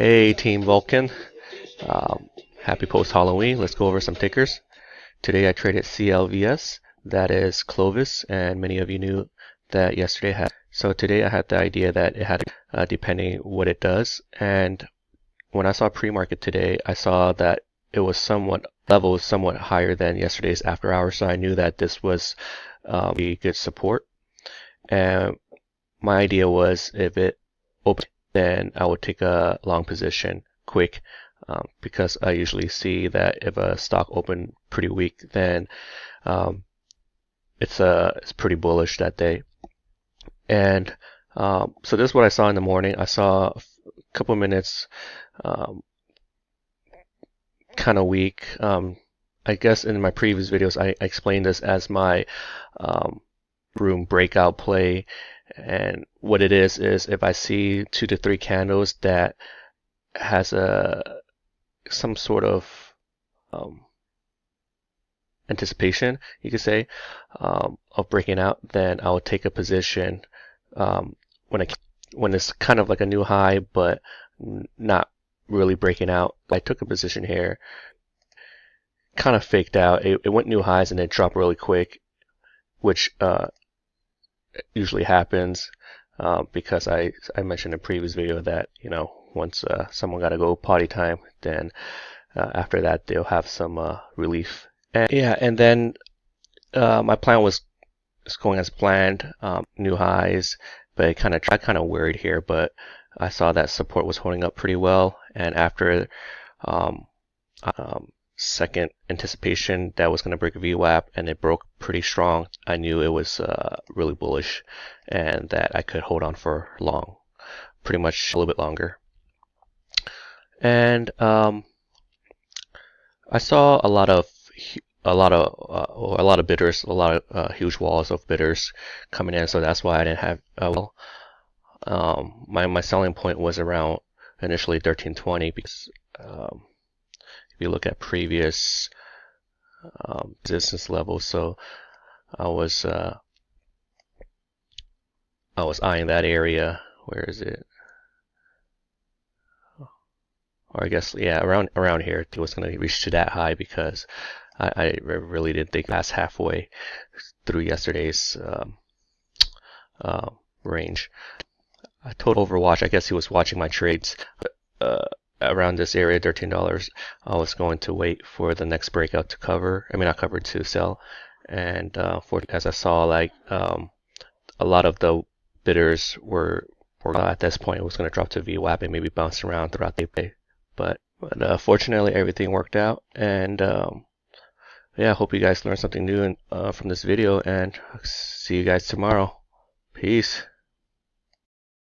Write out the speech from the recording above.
Hey Team Vulcan, um, happy post-Halloween. Let's go over some tickers. Today I traded Clvs, that is Clovis, and many of you knew that yesterday had. So today I had the idea that it had, depending what it does. And when I saw pre-market today, I saw that it was somewhat higher than yesterday's after hours. So I knew that this was a good support. And my idea was if it opened, then I would take a long position quick, because I usually see that if a stock opened pretty weak, then um, it's pretty bullish that day. And so this is what I saw in the morning. I saw a couple minutes, um, kind of weak. I guess in my previous videos I explained this as my um, room breakout play. And what it is if I see 2 to 3 candles that has some sort of um, anticipation, you could say, of breaking out, then I will take a position um, when it's kind of like a new high, but not really breaking out. I took a position here, kind of faked out. It went new highs and it dropped really quick, which usually happens because I mentioned in a previous video that once someone got to go potty time, then after that they'll have some relief. And yeah, and then my plan was going as planned, new highs, but I kind of worried here, but I saw that support was holding up pretty well, and after um, second anticipation that was going to break a VWAP and it broke pretty strong, I knew it was really bullish and that I could hold on for long, pretty much a little bit longer. And I saw a lot of bidders, a lot of huge walls of bidders coming in, so that's why I didn't have my selling point was around initially 1320 because if you look at previous resistance levels, so I was eyeing that area. Where is it? Or I guess, yeah, around here. It was going to reach to that high because I really didn't think past halfway through yesterday's range. I told Overwatch, I guess he was watching my trades. Around this area, $13, I was going to wait for the next breakout to cover. I mean, not cover, to sell. And as I saw, like a lot of the bidders were at this point, it was going to drop to VWAP and maybe bounce around throughout the day. But fortunately, everything worked out. And yeah, I hope you guys learned something new from this video. And see you guys tomorrow. Peace.